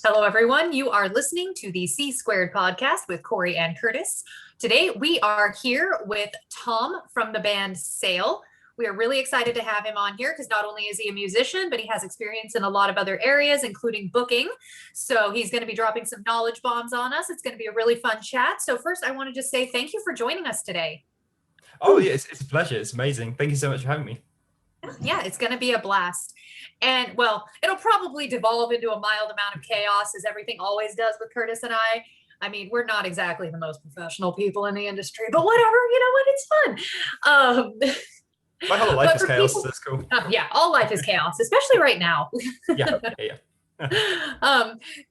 Hello, everyone. You are listening to the C Squared podcast with Corey and Curtis. Today, we are here with Tom from the band Sail. We are really excited to have him on here because not only is he a musician, but he has experience in a lot of other areas, including booking. So he's going to be dropping some knowledge bombs on us. It's going to be a really fun chat. So first, I want to just say thank you for joining us today. Oh, yeah, it's a pleasure. It's amazing. Thank you so much for having me. Yeah, it's going to be a blast. And well, it'll probably devolve into a mild amount of chaos as everything always does with Curtis and I. I mean, we're not exactly the most professional people in the industry, but whatever, you know what? It's fun. My whole life is chaos. People, That's cool. yeah, all life is chaos, especially right now. Yeah.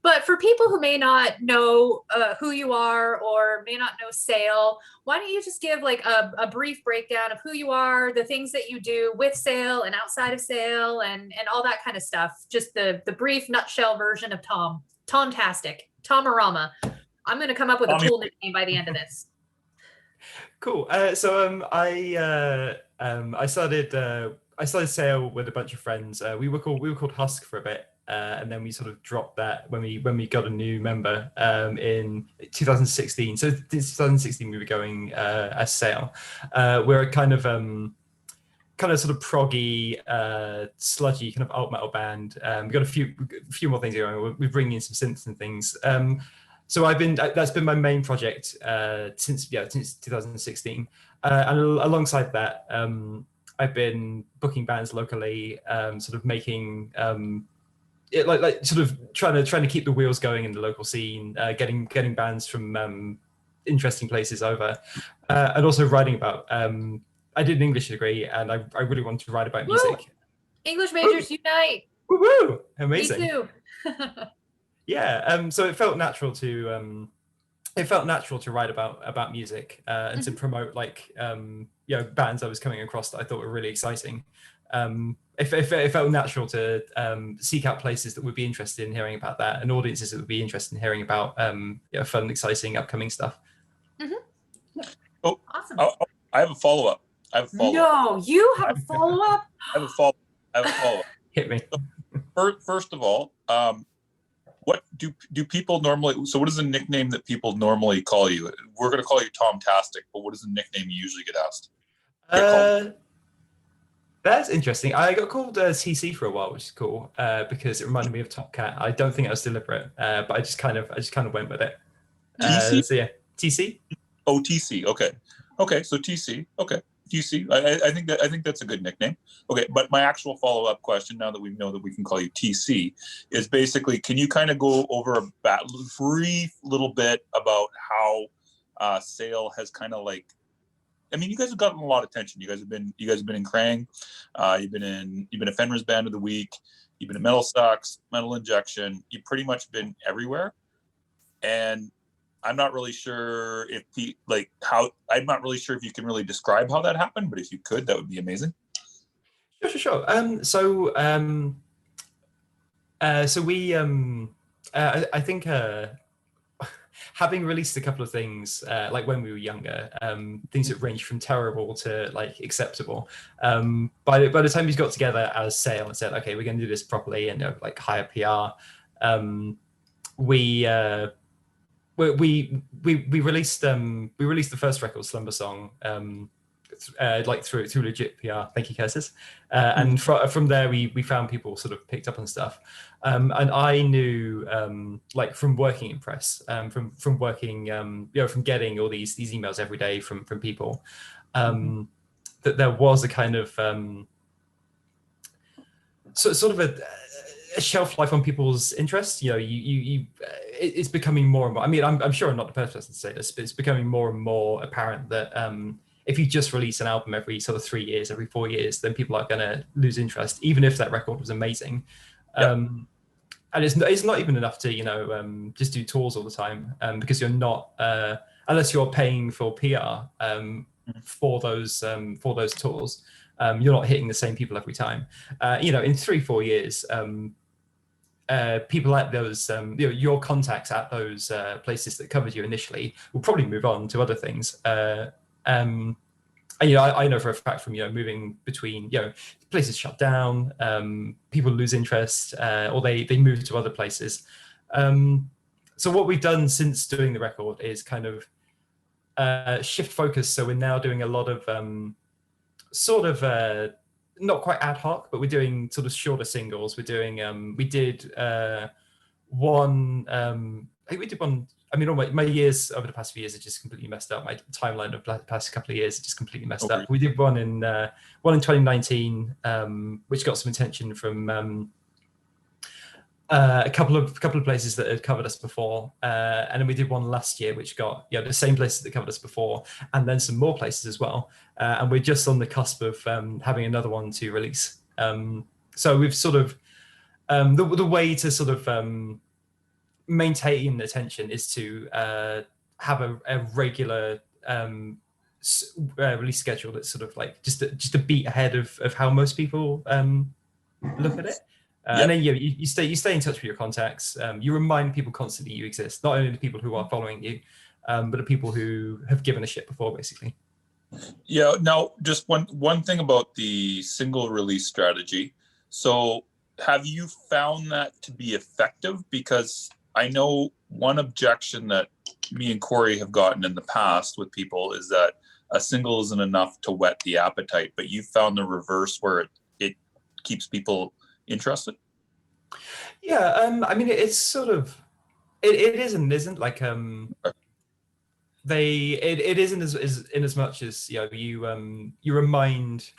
But for people who may not know who you are or may not know Sail, why don't you just give like a brief breakdown of who you are, the things that you do with Sail and outside of Sail and all that kind of stuff. Just the brief nutshell version of Tom. Tomtastic. Tomarama. I'm going to come up with a cool nickname by the end of this. Cool. I started Sail with a bunch of friends. We were called Husk for a bit. And then we sort of dropped that when we got a new member in 2016. So in 2016 we were going as Sail. We're a kind of sort of proggy, sludgy kind of alt metal band. We've got a few more things going. We're bringing in some synths and things. So that's been my main project since 2016. And alongside that, I've been booking bands locally, sort of making. Like sort of trying to keep the wheels going in the local scene, getting bands from interesting places over, and also writing about. I did an English degree, and I really wanted to write about music. Woo! English majors unite! Woo woo! Amazing. Me too. Yeah. So it felt natural to write about music and to promote bands I was coming across that I thought were really exciting. It felt natural to seek out places that would be interested in hearing about that and audiences that would be interested in hearing about fun, exciting, upcoming stuff. Mm-hmm. Oh, awesome. I have a follow-up. No, you have a follow-up? I have a follow-up. Hit me. So, first of all, what do people normally, so what is the nickname that people normally call you? We're going to call you Tomtastic, but what is the nickname you usually get asked? That's interesting. I got called TC for a while, which is cool because it reminded me of Top Cat. I don't think it was deliberate, but I just kind of went with it. TC? So yeah, TC. Oh, TC. Okay. So TC. Okay, TC. I think that's a good nickname. Okay, but my actual follow-up question, now that we know that we can call you TC, is basically, can you kind of go over a brief little bit about how Sail has kind of like. I mean, you guys have gotten a lot of attention. You guys have been in Krang. You've been a Fenris Band of the Week. You've been a Metal Sucks, Metal Injection. You've pretty much been everywhere. And I'm not really sure if I'm not really sure if you can really describe how that happened, but if you could, that would be amazing. Sure. So we I think. Having released a couple of things like when we were younger, things that ranged from terrible to like acceptable. By the time we got together as Sail and said, okay, we're going to do this properly and like hire PR, we released the first record, Slumber Song, like through legit PR. Thank you, Curtis. And from there, we found people sort of picked up on stuff. And I knew, like from working in press, from working, from getting all these emails every day from people, that there was a kind of sort of a shelf life on people's interests. It's becoming more and more. I mean, I'm sure I'm not the first person to say this, but it's becoming more and more apparent that if you just release an album every sort of 3 years, every 4 years, then people are going to lose interest, even if that record was amazing. Yep. And it's not even enough to just do tours all the time, because you're not unless you're paying for PR for those tours, you're not hitting the same people every time. In 3-4 years, people at those your contacts at those places that covered you initially will probably move on to other things. And, I know for a fact from moving between places shut down, people lose interest, or they move to other places. So what we've done since doing the record is kind of shift focus. So we're now doing a lot of not quite ad hoc, but we're doing sort of shorter singles. We're doing we did one. I think we did one. I mean, all my years over the past few years are just completely messed up. My timeline of the past couple of years is just completely messed up. We did one in 2019, which got some attention from a couple of places that had covered us before, and then we did one last year, which got the same places that covered us before, and then some more places as well. And we're just on the cusp of having another one to release. So we've sort of the way to sort of maintain attention is to have a regular release schedule that's sort of like just a beat ahead of how most people look at it. And then you stay in touch with your contacts. You remind people constantly you exist, not only the people who are following you, but the people who have given a shit before, basically. Yeah. Now, just one thing about the single release strategy. So, have you found that to be effective? Because I know one objection that me and Corey have gotten in the past with people is that a single isn't enough to whet the appetite, but you found the reverse where it keeps people interested. Yeah, I mean, it's sort of it is and isn't. Like it isn't as much as you remind.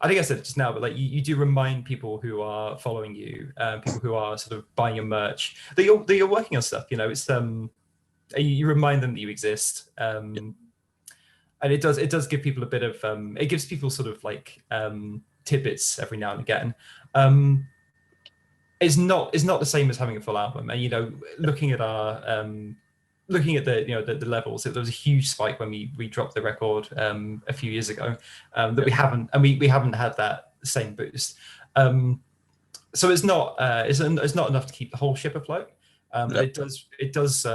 I think I said it just now, but like you do remind people who are following you, people who are sort of buying your merch, that you're working on stuff. It's you remind them that you exist, and it does give people a bit of it gives people sort of like tidbits every now and again. It's not the same as having a full album, and looking at our looking at the levels, there was a huge spike when we dropped the record a few years ago that we haven't had that same boost. So it's not enough to keep the whole ship afloat, but it does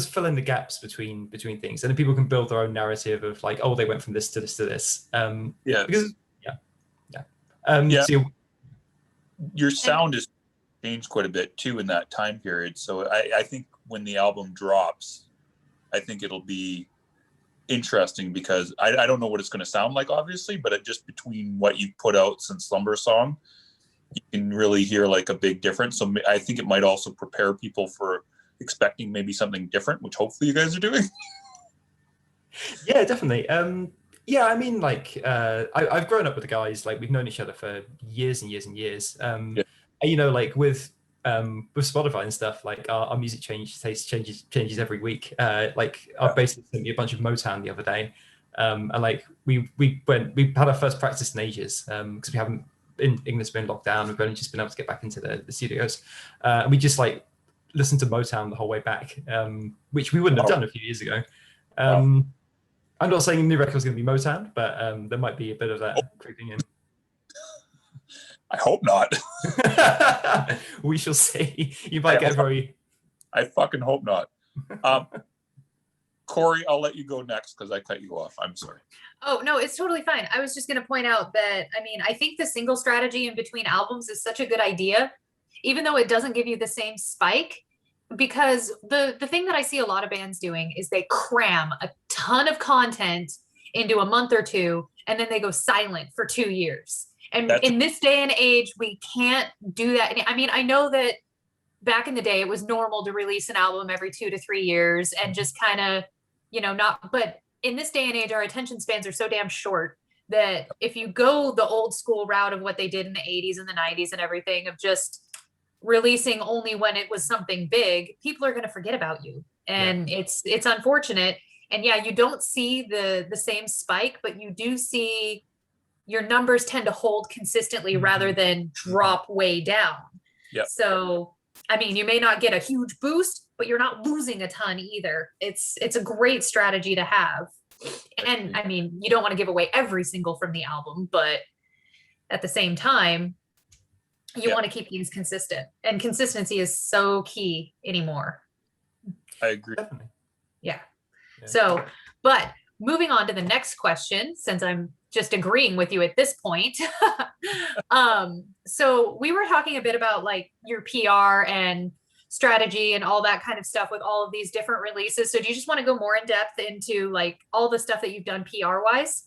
fill in the gaps between things, and then people can build their own narrative of like, oh, they went from this to this to this. So your sound has changed quite a bit too in that time period. So I think when the album drops, I think it'll be interesting because I don't know what it's going to sound like, obviously, but just between what you've put out since Slumber Song, you can really hear like a big difference. So I think it might also prepare people for expecting maybe something different, which hopefully you guys are doing. Yeah, definitely. Yeah, I mean, like I've grown up with the guys. Like we've known each other for years and years and years. Like with Spotify and stuff, like our music taste changes every week. Like our bassist sent me a bunch of Motown the other day, and like we had our first practice in ages because we haven't England's been locked down. We've only just been able to get back into the studios, and we just like listened to Motown the whole way back, which we wouldn't have done a few years ago. I'm not saying the new record is going to be Motown, but there might be a bit of that creeping in. I hope not. We shall see. You might get very... I fucking hope not. Corey, I'll let you go next because I cut you off. I'm sorry. Oh, no, it's totally fine. I was just going to point out that, I mean, I think the single strategy in between albums is such a good idea, even though it doesn't give you the same spike. Because the thing that I see a lot of bands doing is they cram a ton of content into a month or two, and then they go silent for 2 years. And in this day and age, we can't do that. I mean, I know that back in the day, it was normal to release an album every 2 to 3 years and just kind of, not. But in this day and age, our attention spans are so damn short that if you go the old school route of what they did in the 80s and the 90s and everything, of just releasing only when it was something big, people are going to forget about you. And it's unfortunate. And yeah, you don't see the same spike, but you do see your numbers tend to hold consistently rather than drop way down. So, I mean, you may not get a huge boost, but you're not losing a ton either. It's a great strategy to have. And I mean, you don't want to give away every single from the album, but at the same time, you want to keep things consistent, and consistency is so key anymore. I agree. Yeah. So, but moving on to the next question, since I'm just agreeing with you at this point. So we were talking a bit about like your PR and strategy and all that kind of stuff with all of these different releases. So do you just want to go more in depth into like all the stuff that you've done PR wise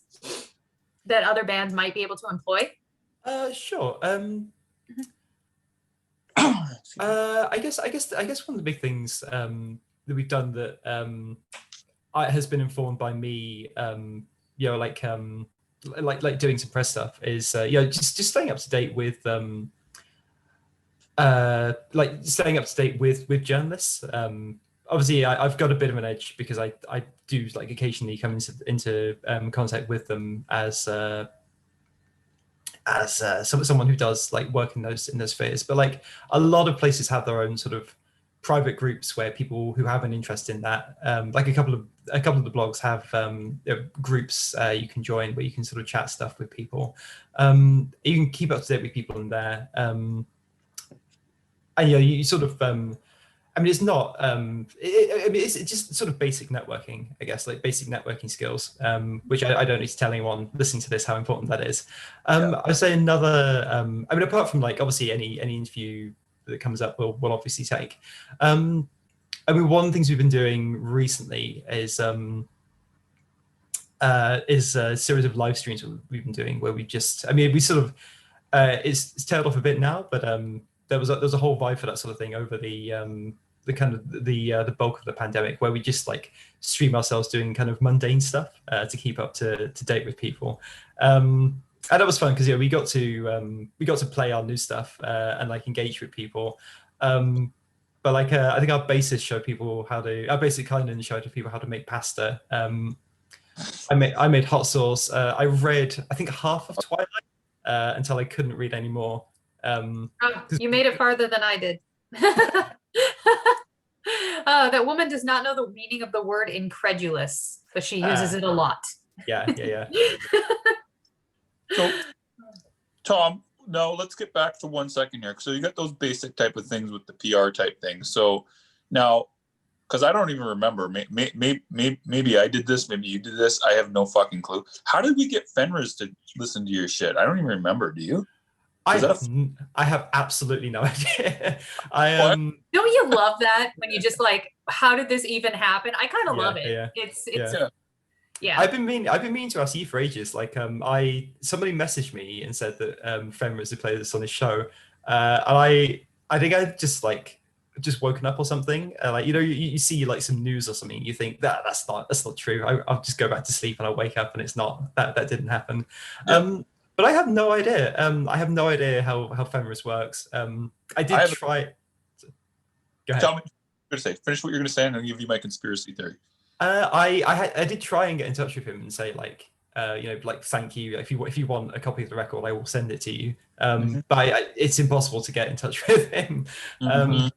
that other bands might be able to employ? Sure. I guess one of the big things that we've done that has been informed by me, like doing some press stuff is just staying up to date with staying up to date with journalists. Obviously, I've got a bit of an edge because I do like occasionally come into contact with them as someone who does like work in those spheres. But like a lot of places have their own sort of private groups where people who have an interest in that, like a couple of the blogs have groups you can join where you can sort of chat stuff with people. You can keep up to date with people in there, and you sort of. It's not. It's just sort of basic networking, I guess, like basic networking skills, which I don't need to tell anyone listening to this how important that is. I'd say another. Apart from like obviously any interview that comes up, we'll obviously take. One of the things we've been doing recently is a series of live streams we've been doing where we just. We sort of. It's tailed off a bit now, but there was a whole vibe for that sort of thing over the kind of the bulk of the pandemic, where we just like stream ourselves doing kind of mundane stuff to keep up to date with people, and that was fun because we got to play our new stuff and like engage with people. But like I think our bassist showed people our basic Kynan showed people how to make pasta. I made hot sauce. I read I think half of Twilight until I couldn't read anymore. You made it farther than I did. That woman does not know the meaning of the word incredulous, but she uses it a lot. Yeah. So, Tom, no, let's get back for 1 second here. So you got those basic type of things with the PR type thing. So now, because I don't even remember, maybe I did this, maybe you did this. I have no fucking clue. How did we get Fenriz to listen to your shit? I don't even remember. Do you? I have absolutely no idea. Don't you love that when you just like, how did this even happen? I kind of love it. Yeah. Yeah. I've been meaning to ask you for ages. Like somebody messaged me and said that Fenriz had played this on his show, and I think I just woken up or something. Like you see like some news or something, you think that's not true. I'll just go back to sleep and I'll wake up and it's not that didn't happen. Yeah. But I have no idea. I have no idea how Fenriz works. I did try. Go ahead. Tell me what you're going to say. Finish what you're going to say, and I'll give you my conspiracy theory. I did try and get in touch with him and say like thank you. If you want a copy of the record, I will send it to you. But it's impossible to get in touch with him. Yeah,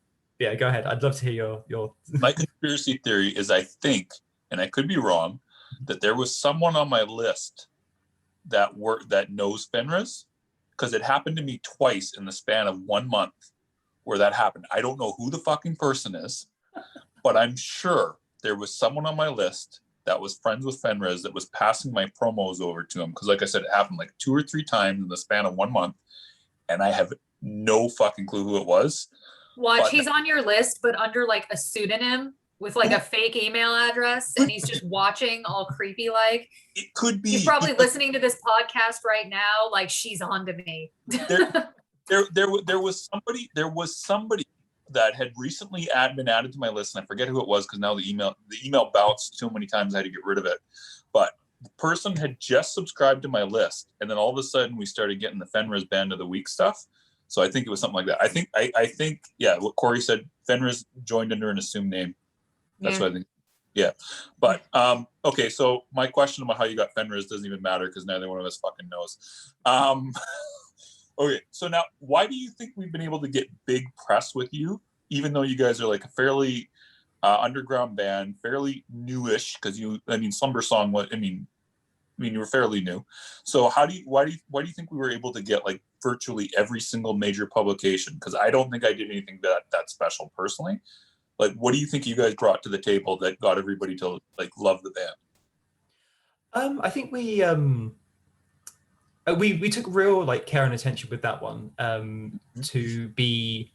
go ahead. I'd love to hear your. My conspiracy theory is I think, and I could be wrong, that there was someone on my list that knows Fenriz, because it happened to me twice in the span of 1 month where that happened. I don't know who the fucking person is, but I'm sure there was someone on my list that was friends with Fenriz that was passing my promos over to him, because like I said, it happened like 2 or 3 times in the span of 1 month, and I have no fucking clue who it was. Watch, he's on your list, but under like a pseudonym with like a fake email address, and he's just watching all creepy like. It could be. He's probably listening to this podcast right now, like she's on to me. There was somebody that had recently been added to my list, and I forget who it was because now the email bounced so many times I had to get rid of it. But the person had just subscribed to my list, and then all of a sudden we started getting the Fenriz Band of the Week stuff. So I think it was something like that. I think yeah, what Corey said, Fenriz joined under an assumed name. That's what I think. Yeah. But okay, so my question about how you got Fenriz doesn't even matter because neither one of us fucking knows. Okay, so now why do you think we've been able to get big press with you, even though you guys are like a fairly underground band, fairly newish? Because Slumber Song, you were fairly new. So why do you think we were able to get like virtually every single major publication? Because I don't think I did anything that special personally. Like, what do you think you guys brought to the table that got everybody to like love the band? I think we we took real like care and attention with that one Mhm. to be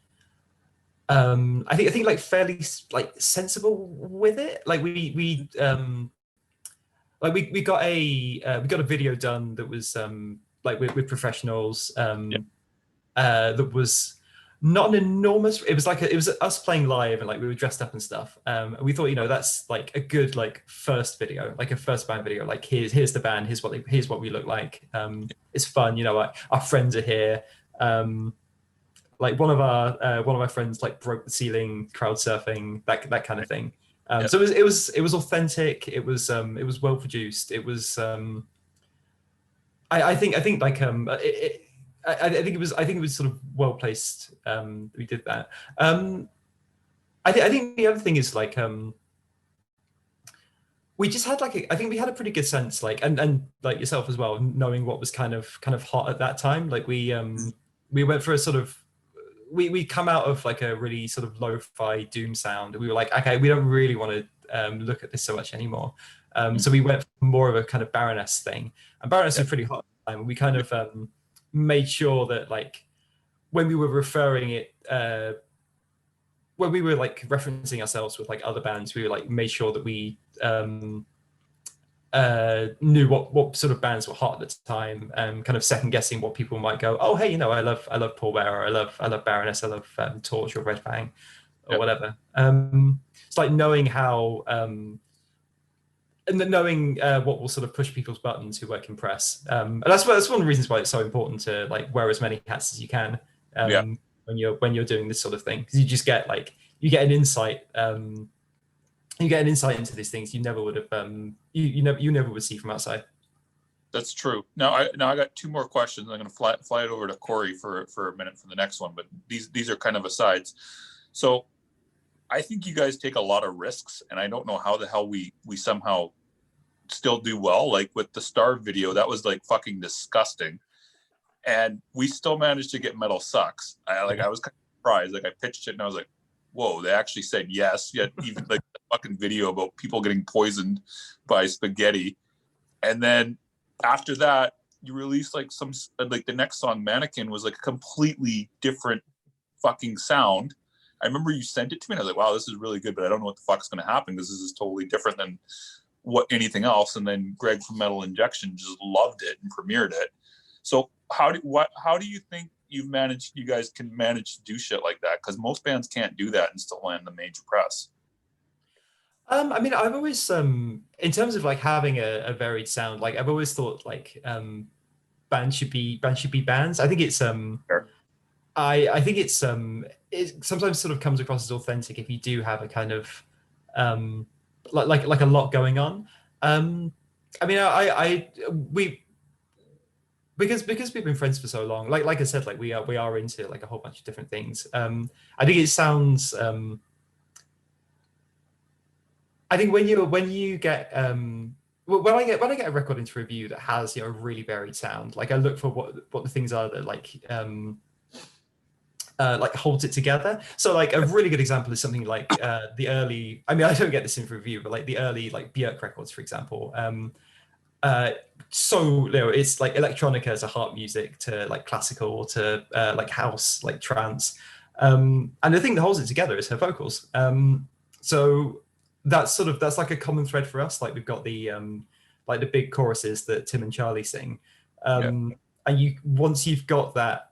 I think like fairly like sensible with it. Like we got a video done that was like with professionals Yeah. that was not an enormous. It was like it was us playing live and like we were dressed up and stuff. And we thought, you know, that's like a good like first video, like a first band video. Like here's the band, here's what we look like. It's fun, you know. Like our friends are here. Like one of our friends like broke the ceiling crowd surfing, that kind of thing. Yeah. So it was authentic. It was well produced. It was I think like I think it was sort of well placed. We did that. I think the other thing is like we just had like I think we had a pretty good sense, like and like yourself as well, knowing what was kind of hot at that time. Like we went for a sort of we come out of like a really sort of lo-fi doom sound, and we were like, okay, we don't really want to look at this so much anymore. So we went for more of a kind of Baroness thing, and Baroness was pretty hot at the time. We kind of made sure that like when we were referring it, when we were like referencing ourselves with like other bands, we were like made sure that we knew what sort of bands were hot at the time, kind of second guessing what people might go, oh hey, you know, I love Paul Bearer, I love Baroness, I love Torch or Red Fang or whatever. It's like knowing how and then knowing what will sort of push people's buttons who work in press, and that's one of the reasons why it's so important to like wear as many hats as you can when you're doing this sort of thing, because you just get like you get an insight. You get an insight into these things you never would have you never would see from outside. That's true. Now I got two more questions. I'm going to fly it over to Corey for a minute for the next one, but these are kind of asides. So I think you guys take a lot of risks, and I don't know how the hell we somehow still do well. Like with the Starve video, that was like fucking disgusting, and we still managed to get Metal Sucks. I was kind of surprised. Like I pitched it and I was like, whoa, they actually said yes. Yet even like the fucking video about people getting poisoned by spaghetti. And then after that, you released like some, like the next song, Mannequin, was like a completely different fucking sound. I remember you sent it to me and I was like, wow, this is really good, but I don't know what the fuck's going to happen because this is totally different than what anything else. And then Greg from Metal Injection just loved it and premiered it. So how do you think you guys can manage to do shit like that? Because most bands can't do that and still land the major press. I mean, I've always in terms of like having a varied sound, like I've always thought like bands should be bands. I think it's Sure. I think it's it sometimes sort of comes across as authentic if you do have a kind of like a lot going on. I mean, we because we've been friends for so long, like I said, like we are into like a whole bunch of different things. I think it sounds I think when you get when I get a record into review that has, you know, a really varied sound, like I look for what the things are that like holds it together. So like a really good example is something like the early, I mean, I don't get this in review, but like the early like Björk records, for example. So you know, it's like electronica as a harp music to like classical to like house, like trance. And the thing that holds it together is her vocals. So that's like a common thread for us. Like we've got the like the big choruses that Tim and Charlie sing. And once you've got that,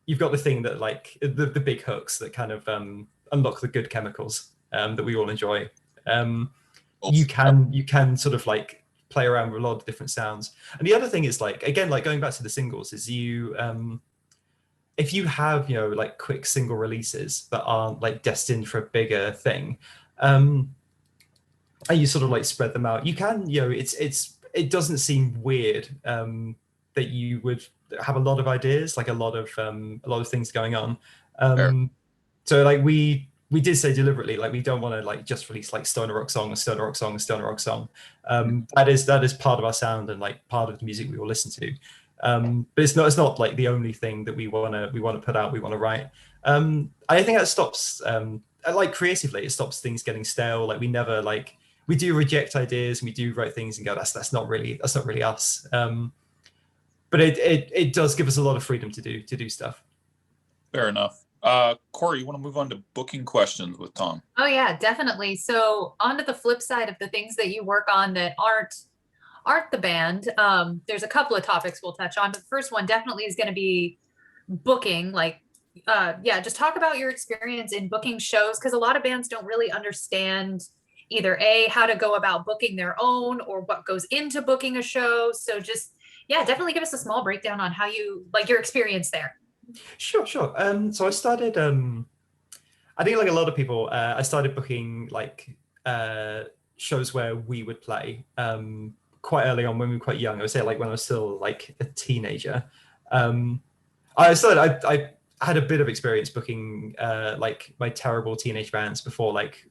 you've got the thing that like the big hooks that kind of unlock the good chemicals that we all enjoy. You can sort of like play around with a lot of different sounds. And the other thing is like, again, like going back to the singles, is you if you have, you know, like quick single releases that aren't like destined for a bigger thing, and you sort of like spread them out, you can, you know, it doesn't seem weird that you would have a lot of ideas, like a lot of things going on. So like we did say deliberately, like we don't want to like just release like stoner rock song, a stoner rock song, a stoner rock song. That is part of our sound and like part of the music we will listen to. But it's not like the only thing that we want to put out, we want to write. I think that stops like creatively, it stops things getting stale. Like we never like, we do reject ideas and we do write things and go, that's not really us. but it does give us a lot of freedom to do stuff. Fair enough. Corey, you want to move on to booking questions with Tom? Oh yeah, definitely. So on to the flip side of the things that you work on that aren't the band. There's a couple of topics we'll touch on, but the first one definitely is going to be booking. Like, yeah, just talk about your experience in booking shows, because a lot of bands don't really understand either how to go about booking their own, or what goes into booking a show. So just, yeah, definitely give us a small breakdown on how you like your experience there. Sure. So I started, I think like a lot of people, I started booking like shows where we would play quite early on when we were quite young. I would say like when I was still like a teenager. I had a bit of experience booking like my terrible teenage bands before like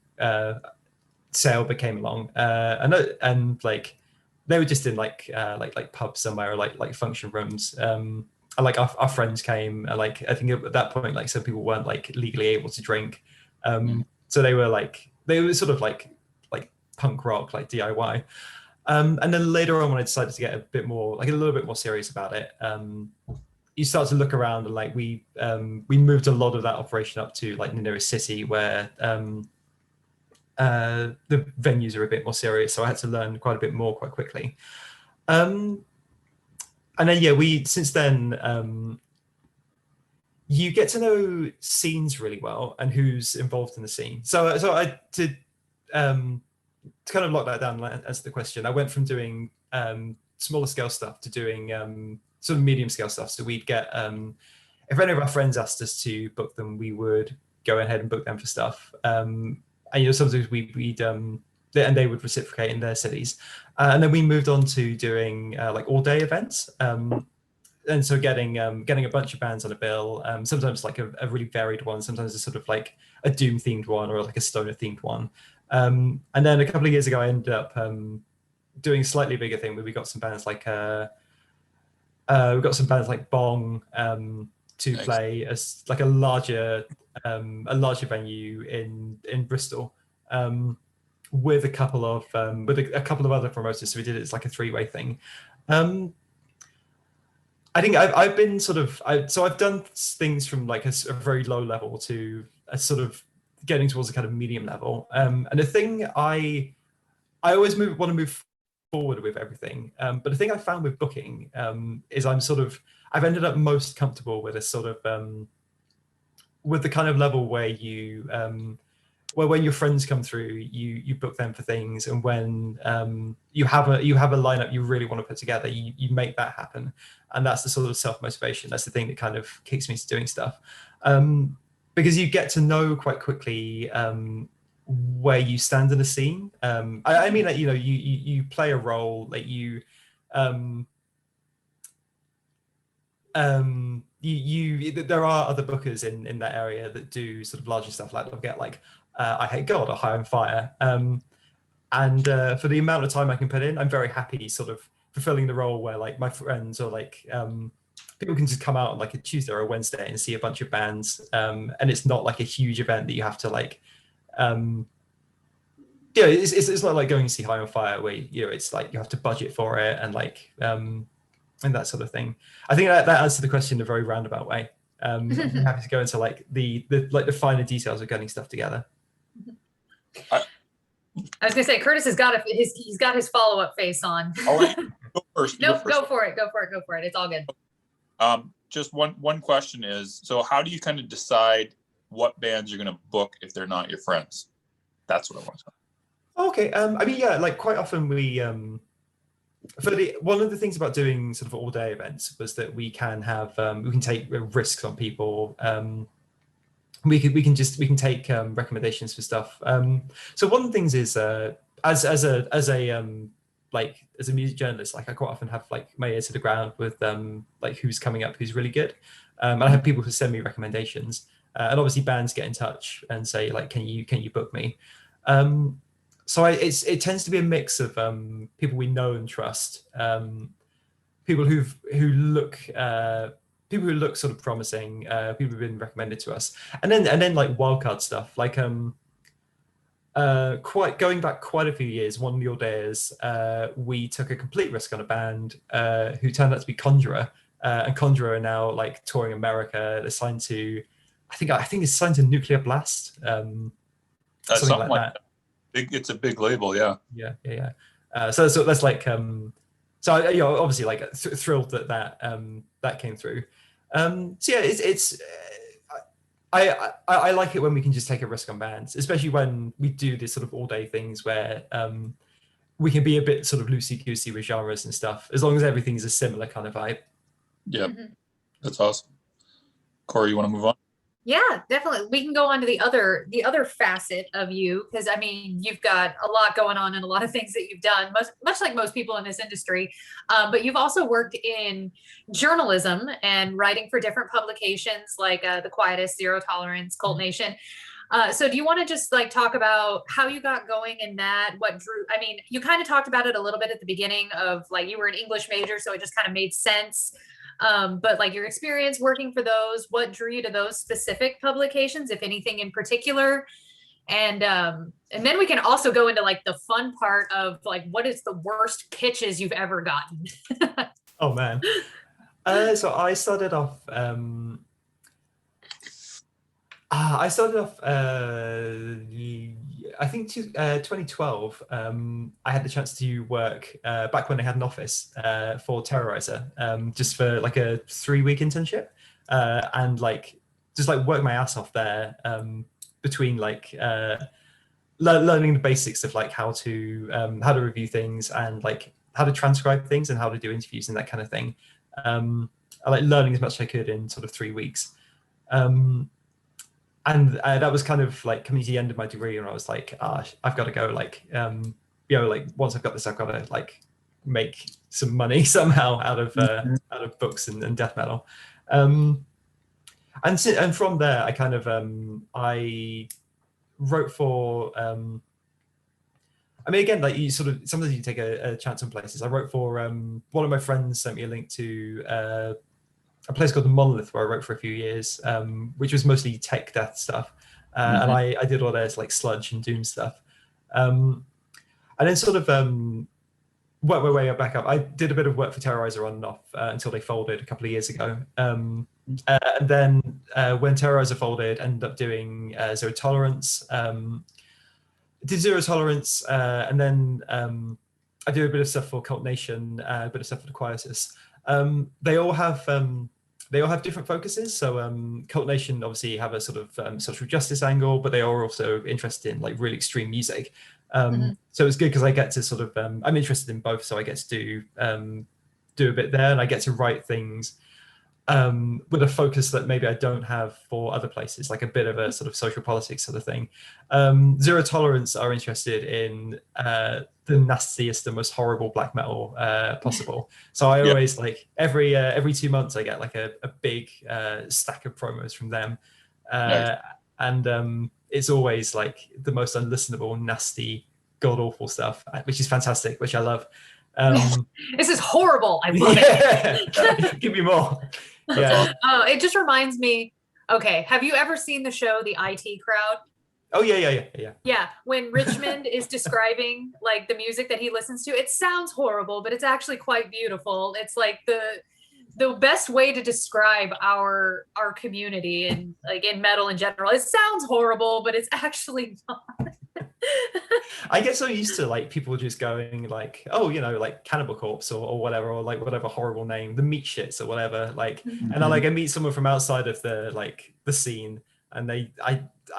Sale became along, and like they were just in like pubs somewhere, or like function rooms. And like our friends came, and like I think at that point like some people weren't like legally able to drink, so they were sort of like punk rock, like DIY. And then later on, when I decided to get a little bit more serious about it, you start to look around, and like we moved a lot of that operation up to like the nearest city where the venues are a bit more serious. So I had to learn quite a bit more quite quickly. And then, yeah, since then, you get to know scenes really well and who's involved in the scene. So I did, to kind of lock that down, answer the question, I went from doing smaller scale stuff to doing sort of medium scale stuff. So we'd get, if any of our friends asked us to book them, we would go ahead and book them for stuff. And, sometimes we'd and they would reciprocate in their cities. And then we moved on to doing like all day events. And so getting a bunch of bands on a bill, sometimes like a really varied one, sometimes a sort of like a Doom themed one, or like a Stoner themed one. And then a couple of years ago, I ended up doing a slightly bigger thing where we got some bands like Bong to Nice. play as like a larger venue in Bristol. With a couple of other promoters, so we did it as like a three-way thing. I think I've been I've done things from like a very low level to a sort of getting towards a kind of medium level. And the thing I always want to move forward with everything. But the thing I found with booking is I've ended up most comfortable with a sort of with the kind of level where you where when your friends come through, you book them for things, and when you have a lineup you really want to put together, you make that happen, and that's the sort of self-motivation. That's the thing that kind of kicks me into doing stuff, because you get to know quite quickly where you stand in the scene. I mean that you play a role that there are other bookers in that area that do sort of larger stuff, like they'll get like I Hate God or High on Fire, and for the amount of time I can put in, I'm very happy sort of fulfilling the role where like my friends or like people can just come out on like a Tuesday or a Wednesday and see a bunch of bands, and it's not like a huge event that you have to like it's not like going to see High on Fire where it's like you have to budget for it and like and that sort of thing. I think that answered the question in a very roundabout way. I'm happy to go into like the finer details of getting stuff together. I was gonna say Curtis has got he's got his follow-up face on. All right, go first. Nope, go for it. It's all good. Just one question is, so how do you kind of decide what bands you're going to book if they're not your friends? That's what I want to know. Okay. I mean, yeah, like quite often we one of the things about doing sort of all day events was that we can have we can take risks on people. We can take recommendations for stuff. So one of the things is as a music journalist, like I quite often have like my ear to the ground with like who's coming up, who's really good. And I have people who send me recommendations, and obviously bands get in touch and say like, can you book me? So it tends to be a mix of people we know and trust, people who look sort of promising, people who've been recommended to us, and then like wildcard stuff. Like quite going back quite a few years, one of your days, we took a complete risk on a band who turned out to be Conjurer, and Conjurer are now like touring America. They're signed to, I think it's signed to Nuclear Blast, something like that. It's a big label, yeah. Yeah. So that's like, so you know, obviously like thrilled that that came through. So yeah, it's. I like it when we can just take a risk on bands, especially when we do these sort of all-day things where we can be a bit sort of loosey-goosey with genres and stuff, as long as everything's a similar kind of vibe. Yeah, that's awesome. Corey, you want to move on? Yeah, definitely. We can go on to the other facet of you, because I mean, you've got a lot going on and a lot of things that you've done, much like most people in this industry. But you've also worked in journalism and writing for different publications like The Quietest, Zero Tolerance, Cult Nation. So do you want to just like talk about how you got going in that? What drew? I mean, you kind of talked about it a little bit at the beginning of like you were an English major, so it just kind of made sense. But like your experience working for those, what drew you to those specific publications, if anything in particular? And then we can also go into like the fun part of like, what is the worst pitches you've ever gotten? Oh man. So I started off, I think 2012, I had the chance to work back when they had an office for Terrorizer, just for like a 3-week internship, and like just like work my ass off there, between like learning the basics of like how to review things and like how to transcribe things and how to do interviews and that kind of thing. I like learning as much as I could in sort of 3 weeks. And that was kind of like coming to the end of my degree, and I was like, I've got to go. Like, you know, like once I've got this, I've got to like make some money somehow out of books and death metal. And from there, I kind of I wrote for. I mean, again, like you sort of sometimes you take a chance on places. I wrote for one of my friends sent me a link to a place called The Monolith, where I wrote for a few years, which was mostly tech death stuff. And I did all their like sludge and doom stuff. And then sort of worked my way back up. I did a bit of work for Terrorizer on and off until they folded a couple of years ago. And then when Terrorizer folded, ended up doing Zero Tolerance. Did Zero Tolerance, and then I do a bit of stuff for Cult Nation, a bit of stuff for The Quietest. They all have different focuses. So Cult Nation obviously have a sort of social justice angle, but they are also interested in like really extreme music. So it's good because I get to sort of I'm interested in both, so I get to do a bit there, and I get to write things with a focus that maybe I don't have for other places, like a bit of a sort of social politics sort of thing. Zero Tolerance are interested in the nastiest and most horrible black metal possible. So I always like every 2 months I get like a big stack of promos from them. Nice. And it's always like the most unlistenable, nasty, god awful stuff, which is fantastic, which I love. This is horrible. I love it. Give me more. Yeah. It just reminds me. Okay, have you ever seen the show The IT Crowd? Oh yeah. Yeah, when Richmond is describing like the music that he listens to, it sounds horrible, but it's actually quite beautiful. It's like the best way to describe our community and like in metal in general. It sounds horrible, but it's actually not. I get so used to like people just going like, oh, you know, like Cannibal Corpse or whatever, or like whatever horrible name, the meat shits or whatever. Like, and I meet someone from outside of the scene, and I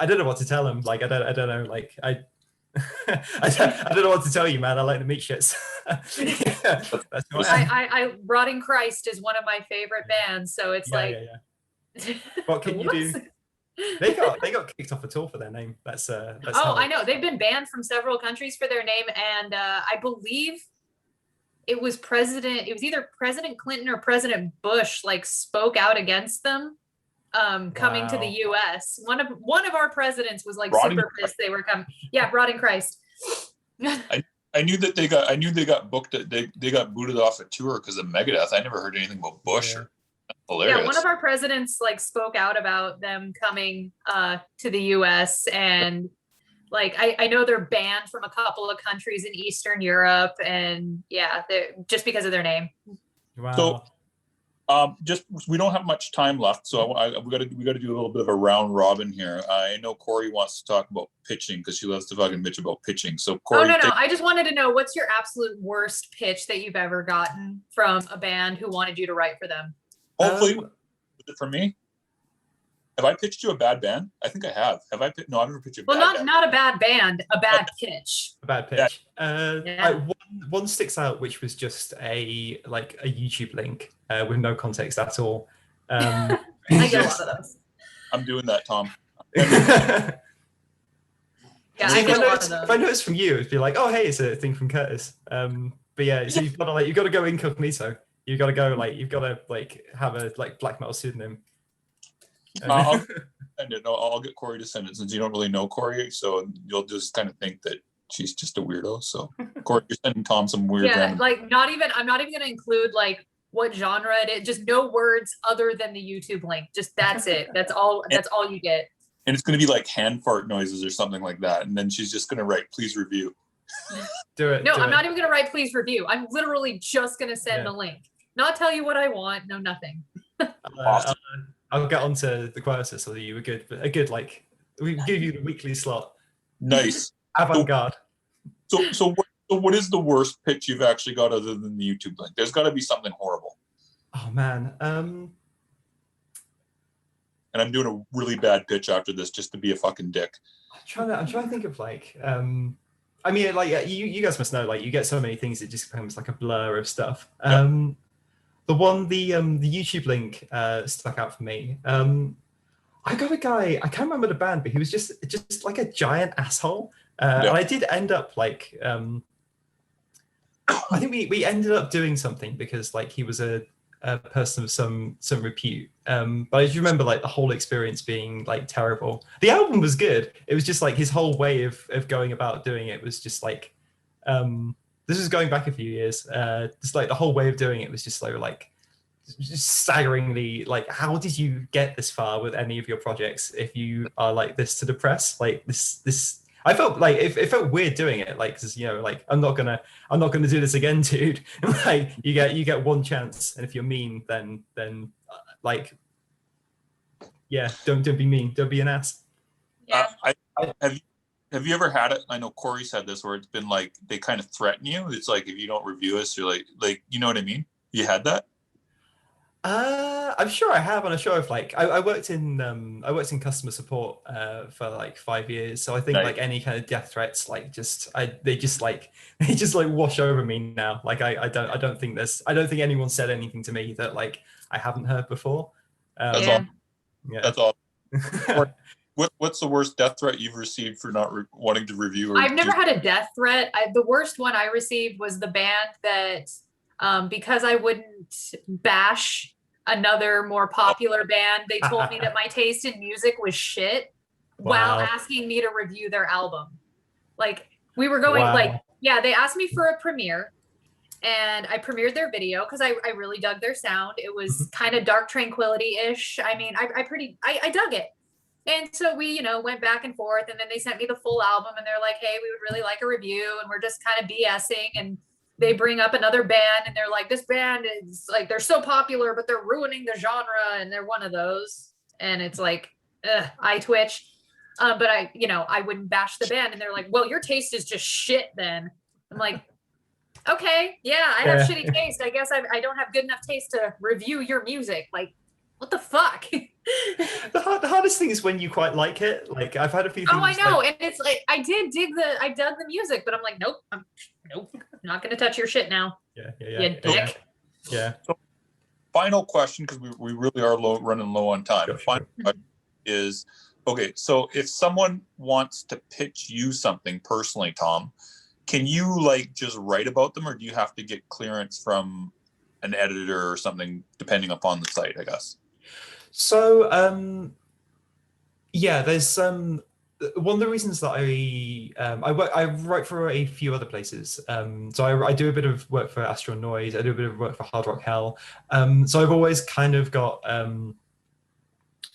don't know what to tell them. Like, I don't know. Like, I don't know what to tell you, man. I like the meat shits. Yeah, that's what I Rotting Christ is one of my favorite bands, so it's What can you do? They got kicked off a tour for their name. That's I know they've been banned from several countries for their name, and I believe it was either President Clinton or President Bush like spoke out against them coming to the US. One of our presidents was like super pissed they were coming. Yeah, Rotting Christ. I knew that they got booked. They got booted off a tour because of Megadeth. I never heard anything about Bush. Yeah. Hilarious. Yeah, one of our presidents like spoke out about them coming to the US, and Like I know they're banned from a couple of countries in Eastern Europe, and yeah, they're just because of their name. Wow. Just we don't have much time left, so we got to do a little bit of a round robin here. I know Corey wants to talk about pitching because she loves to fucking bitch about pitching. So Corey, Oh no, I just wanted to know, what's your absolute worst pitch that you've ever gotten from a band who wanted you to write for them? hopefully, was it for me? Have I pitched you a bad band? I think I have. Have I? No, I've never pitched you a Well, bad band. not a bad band, a bad pitch. A bad pitch. Yeah. One sticks out, which was just a YouTube link with no context at all. I get a lot of those. I'm doing that, Tom. Yeah, I if get a lot of if I those. noticed from you, it'd be like, oh hey, it's a thing from Curtis. But yeah, so you've got to go incognito. You've got to go have a black metal pseudonym. I'll send it. I'll get Corey to send it since you don't really know Corey, so you'll just kind of think that she's just a weirdo. So Corey, you're sending Tom some weird. Yeah, random... like I'm not even gonna include like what genre it is. Just no words other than the YouTube link. Just that's it. That's all you get. And it's going to be like hand fart noises or something like that. And then she's just going to write, please review. Do it. No, do I'm it. not even gonna write please review. I'm literally just gonna send Yeah. the link. Not tell you what I want. No, nothing. Awesome. I'll get onto the quota so that you were good, but we give you the weekly slot. Nice. Avant-garde. So what is the worst pitch you've actually got other than the YouTube link? There's got to be something horrible. Oh man. And I'm doing a really bad pitch after this just to be a fucking dick. I'm trying to think of I mean, you guys must know, like, you get so many things, it just becomes like a blur of stuff. The YouTube link stuck out for me. I got a guy, I can't remember the band, but he was just like a giant asshole. And I did end up I think we ended up doing something because like he was a person of some repute. But I just remember like the whole experience being like terrible. The album was good. It was just like his whole way of going about doing it was just like this is going back a few years. Just like the whole way of doing it was just just staggeringly like, how did you get this far with any of your projects if you are like this to the press? Like this I felt like it felt weird doing it, like, cause like I'm not gonna do this again, dude. Like you get one chance, and if you're mean, then like, yeah, don't be mean, don't be an ass. Yeah. Have you ever had it? I know Corey said this, where it's been like they kind of threaten you. It's like, if you don't review us, you're like you know what I mean? You had that? I'm sure I have on a show of like I worked in customer support for like 5 years, so I think Nice. like any kind of death threats like they just wash over me now. Like I don't think anyone said anything to me that like I haven't heard before. That's Yeah. all. Yeah. That's all. What's the worst death threat you've received for not wanting to review? Or I've never had a death threat. The worst one I received was the band that, because I wouldn't bash another more popular band, they told me that my taste in music was shit while Wow. asking me to review their album. Like we were going Wow. they asked me for a premiere, and I premiered their video because I really dug their sound. It was kind of Dark Tranquility-ish. I mean, I dug it. And so we, went back and forth, and then they sent me the full album, and they're like, hey, we would really like a review. And we're just kind of BSing. And they bring up another band, and they're like, this band is like, they're so popular, but they're ruining the genre. And they're one of those. And it's like, I twitch. But I wouldn't bash the band. And they're like, well, your taste is just shit then. I'm like, okay, yeah, I have shitty taste. I guess I don't have good enough taste to review your music. Like, what the fuck? The hardest thing is when you quite like it. Like I've had a few things. Oh, I know. And it's like, I dug the music, but I'm like, nope, I'm not going to touch your shit now. Yeah. You dick. Yeah. Final question, because we really are running low on time. Sure. Final question is, okay, so if someone wants to pitch you something personally, Tom, can you like just write about them, or do you have to get clearance from an editor or something, depending upon the site, I guess? So there's one of the reasons that I write for a few other places. So I do a bit of work for Astro Noise. I do a bit of work for Hard Rock Hell. So I've always kind of got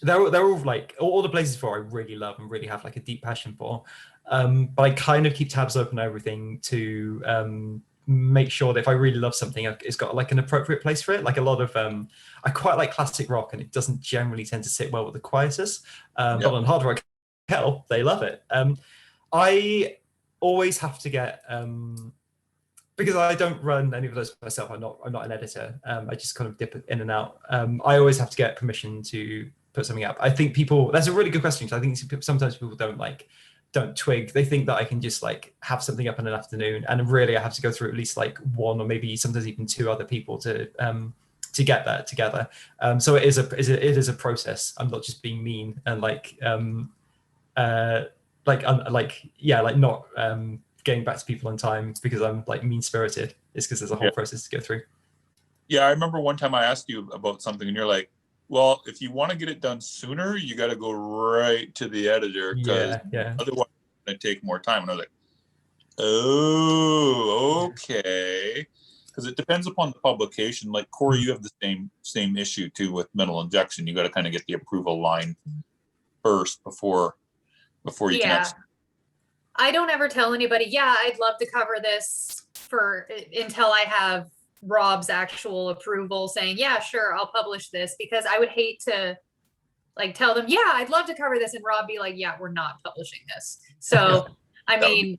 they're all like all the places for I really love and really have like a deep passion for. But I kind of keep tabs open on everything to make sure that if I really love something, it's got like an appropriate place for it. Like a lot of I quite like classic rock, and it doesn't generally tend to sit well with the quietest. But on hard rock, hell, they love it. I always have to get because I don't run any of those myself. I'm not an editor. I just kind of dip in and out. I always have to get permission to put something up. I think that's a really good question, because I think sometimes people don't twig. They think that I can just like have something up in an afternoon, and really I have to go through at least like one or maybe sometimes even two other people to get that together. So it is a process. I'm not just being mean and not getting back to people on time because I'm like mean spirited. It's because there's a whole process to go through. Yeah, I remember one time I asked you about something, and you're like, well, if you want to get it done sooner, you got to go right to the editor, because otherwise it's going to take more time. And I was like, oh, okay. Because it depends upon the publication. Like Corey, you have the same issue too with Metal Injection. You got to kind of get the approval line first before you can actually. I don't ever tell anybody, yeah, I'd love to cover this until I have Rob's actual approval saying, yeah, sure, I'll publish this, because I would hate to like tell them, yeah, I'd love to cover this, and Rob be like, yeah, we're not publishing this. So I mean,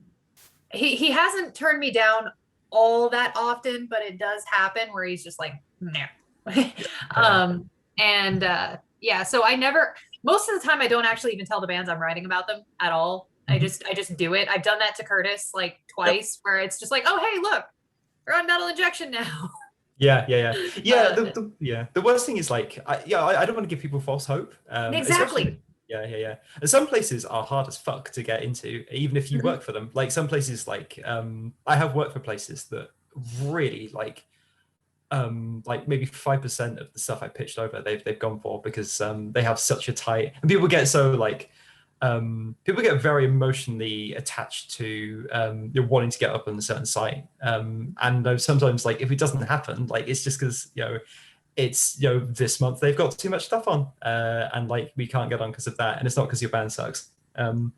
he hasn't turned me down all that often, but it does happen where he's just like, no. So I never, most of the time I don't actually even tell the bands I'm writing about them at all. I just do it. I've done that to Curtis like twice, where it's just like, oh, hey, look, we're on Metal Injection now. The worst thing is like, I don't want to give people false hope. Exactly. And some places are hard as fuck to get into, even if you work for them. Like some places, like I have worked for places that really like maybe 5% of the stuff I pitched over, they've gone for, because they have such a tight, and people get so like. People get very emotionally attached to wanting to get up on a certain site, and sometimes like if it doesn't happen, like it's just because it's this month they've got too much stuff on, and like we can't get on because of that, and it's not because your band sucks. We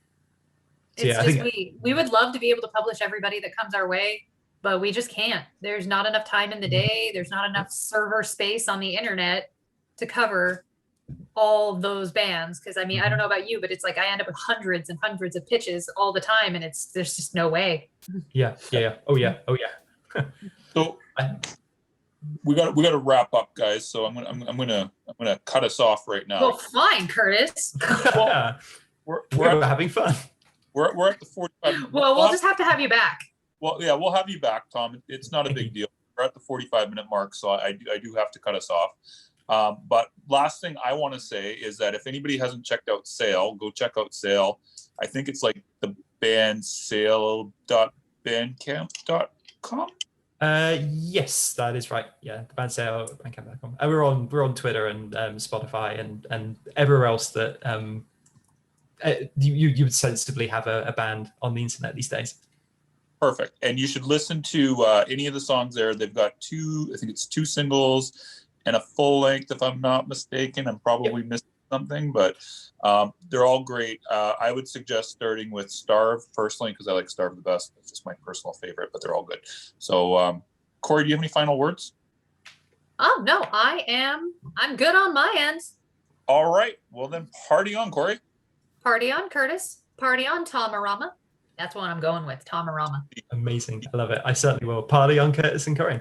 would love to be able to publish everybody that comes our way, but we just can't. There's not enough time in the day. There's not enough server space on the internet to cover all those bands, because I mean, I don't know about you, but it's like I end up with hundreds and hundreds of pitches all the time, and there's just no way. Oh yeah. So we got to wrap up, guys. So I'm gonna cut us off right now. Well, fine, Curtis. Well, we're having fun. We're at the 45. Well, we'll just have to have you back. Well, yeah, we'll have you back, Tom. It's not a big deal. We're at the 45-minute mark, so I do have to cut us off. But last thing I want to say is that if anybody hasn't checked out Sale, go check out Sale. I think it's like the band sale.bandcamp.com. Yes, that is right. Yeah, the band Sale bandcamp.com. We're on Twitter and Spotify and everywhere else that you would sensibly have a band on the internet these days. Perfect. And you should listen to any of the songs there. They've got two singles and a full length, if I'm not mistaken. I'm probably missing something, but they're all great. I would suggest starting with Starve personally, because I like Starve the best. It's just my personal favorite, but they're all good. So, Corey, do you have any final words? Oh, no, I'm good on my end. All right. Well, then party on, Corey. Party on, Curtis. Party on, Tomarama. That's what I'm going with, Tomarama. Amazing. I love it. I certainly will. Party on, Curtis and Corey.